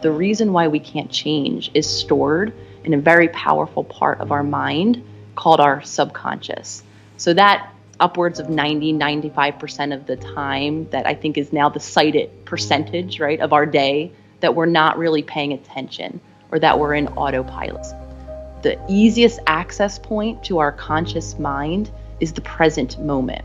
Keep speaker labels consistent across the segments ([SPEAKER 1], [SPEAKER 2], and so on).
[SPEAKER 1] The reason why we can't change is stored in a very powerful part of our mind called our subconscious. So that upwards of 95% of the time, that I think is now the cited percentage, right, of our day that we're not really paying attention or that we're in autopilot. The easiest access point to our conscious mind is the present moment.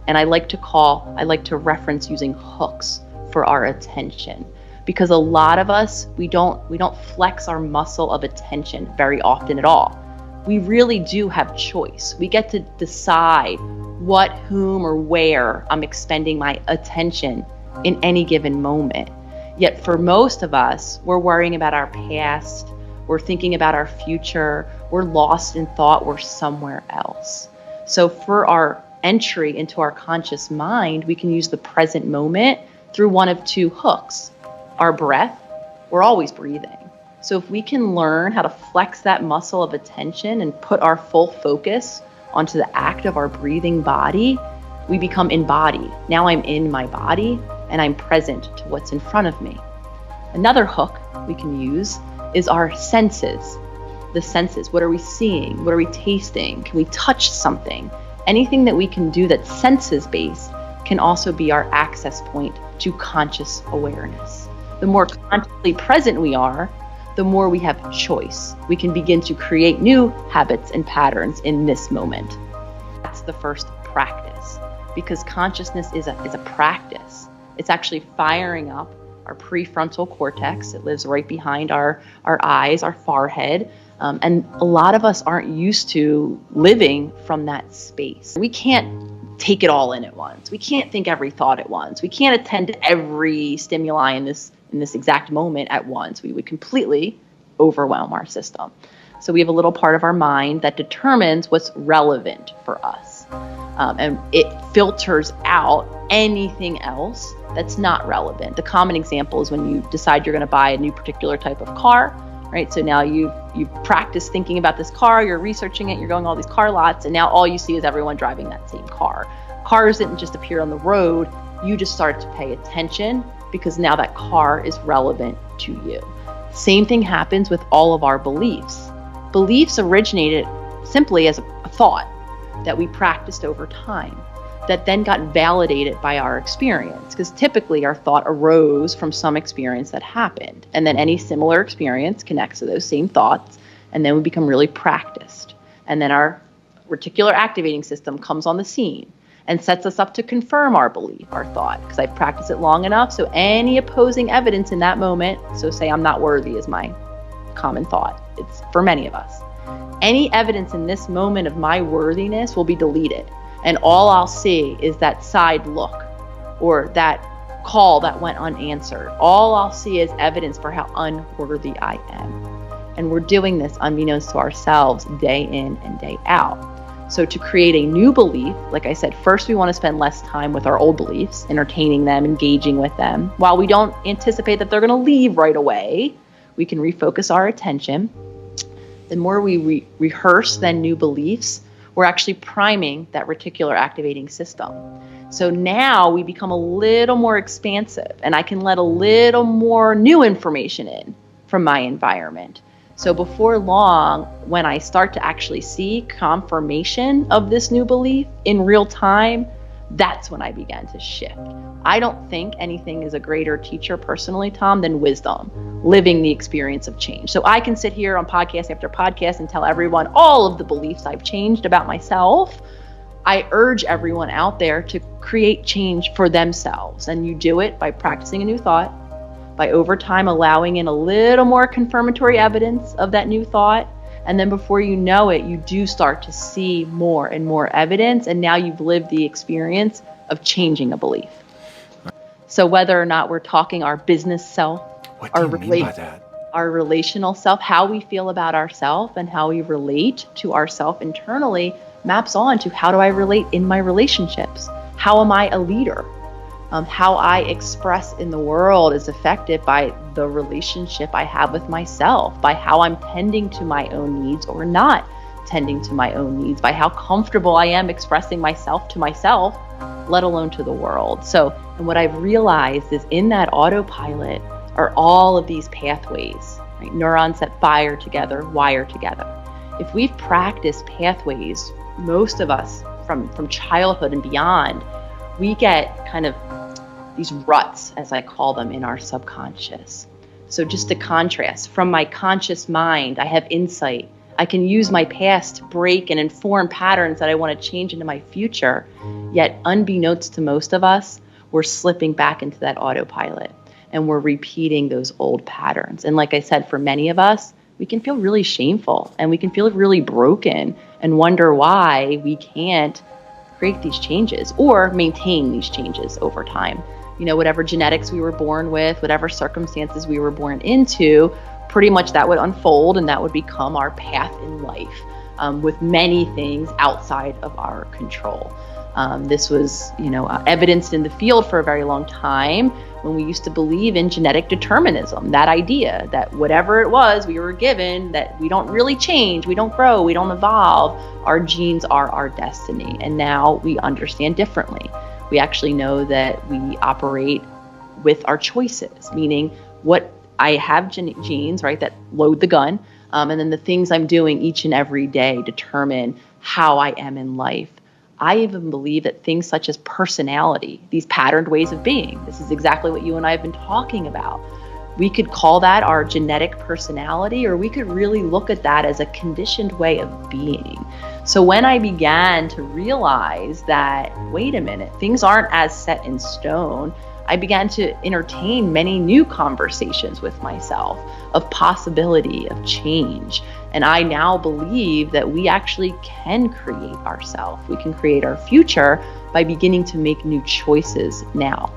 [SPEAKER 1] And I like to reference using hooks for our attention, because a lot of us, we don't flex our muscle of attention very often at all. We really do have choice. We get to decide what, whom, or where I'm expending my attention in any given moment. Yet for most of us, we're worrying about our past, we're thinking about our future, we're lost in thought, we're somewhere else. So for our entry into our conscious mind, we can use the present moment through one of two hooks. Our breath, we're always breathing. So if we can learn how to flex that muscle of attention and put our full focus onto the act of our breathing body, we become embodied. Now I'm in my body and I'm present to what's in front of me. Another hook we can use is our senses. The senses, what are we seeing? What are we tasting? Can we touch something? Anything that we can do that's senses-based can also be our access point to conscious awareness. The more consciously present we are, the more we have choice. We can begin to create new habits and patterns in this moment. That's the first practice, because consciousness is a practice. It's actually firing up our prefrontal cortex. It lives right behind our eyes, our forehead. And a lot of us aren't used to living from that space. We can't take it all in at once. We can't think every thought at once. We can't attend to every stimuli in this exact moment at once. We would completely overwhelm our system. So we have a little part of our mind that determines what's relevant for us. And it filters out anything else that's not relevant. The common example is when you decide you're going to buy a new particular type of car, right? So now you've practiced thinking about this car, you're researching it, you're going all these car lots, and now all you see is everyone driving that same car. Cars didn't just appear on the road, you just started to pay attention because now that car is relevant to you. Same thing happens with all of our beliefs. Beliefs originated simply as a thought that we practiced over time, that then got validated by our experience, because typically our thought arose from some experience that happened, and then any similar experience connects to those same thoughts, and then we become really practiced, and then our reticular activating system comes on the scene and sets us up to confirm our belief, our thought, because I've practiced it long enough. So any opposing evidence in that moment, so say I'm not worthy is my common thought, it's for many of us, any evidence in this moment of my worthiness will be deleted. And all I'll see is that side look or that call that went unanswered. All I'll see is evidence for how unworthy I am. And we're doing this unbeknownst to ourselves day in and day out. So to create a new belief, like I said, first we want to spend less time with our old beliefs, entertaining them, engaging with them. While we don't anticipate that they're going to leave right away, we can refocus our attention. The more we rehearse then new beliefs, we're actually priming that reticular activating system. So now we become a little more expansive, and I can let a little more new information in from my environment. So before long, when I start to actually see confirmation of this new belief in real time, that's when I began to shift. I don't think anything is a greater teacher personally, Tom, than wisdom, living the experience of change. So I can sit here on podcast after podcast and tell everyone all of the beliefs I've changed about myself. I urge everyone out there to create change for themselves. And you do it by practicing a new thought, by over time allowing in a little more confirmatory evidence of that new thought. And then before you know it, you do start to see more and more evidence. And now you've lived the experience of changing a belief. So whether or not we're talking our business self,
[SPEAKER 2] what do you mean by that?
[SPEAKER 1] Our relational self, how we feel about ourselves and how we relate to ourself internally maps on to how do I relate in my relationships? How am I a leader? How I express in the world is affected by the relationship I have with myself, by how I'm tending to my own needs or not tending to my own needs, by how comfortable I am expressing myself to myself, let alone to the world. So, and what I've realized is in that autopilot are all of these pathways, right? Neurons that fire together, wire together. If we've practiced pathways, most of us from childhood and beyond, we get kind of these ruts, as I call them, in our subconscious. So just to contrast, from my conscious mind, I have insight. I can use my past to break and inform patterns that I want to change into my future. Yet, unbeknownst to most of us, we're slipping back into that autopilot and we're repeating those old patterns. And like I said, for many of us, we can feel really shameful and we can feel really broken and wonder why we can't create these changes or maintain these changes over time. You know, whatever genetics we were born with, whatever circumstances we were born into, pretty much that would unfold and that would become our path in life, with many things outside of our control. This was, evidenced in the field for a very long time when we used to believe in genetic determinism, that idea that whatever it was we were given, that we don't really change, we don't grow, we don't evolve, our genes are our destiny. And now we understand differently. We actually know that we operate with our choices, meaning what I have genes, right, that load the gun, and then the things I'm doing each and every day determine how I am in life. I even believe that things such as personality, these patterned ways of being, this is exactly what you and I have been talking about. We could call that our genetic personality, or we could really look at that as a conditioned way of being. So when I began to realize that, wait a minute, things aren't as set in stone, I began to entertain many new conversations with myself of possibility, of change. And I now believe that we actually can create ourselves. We can create our future by beginning to make new choices now.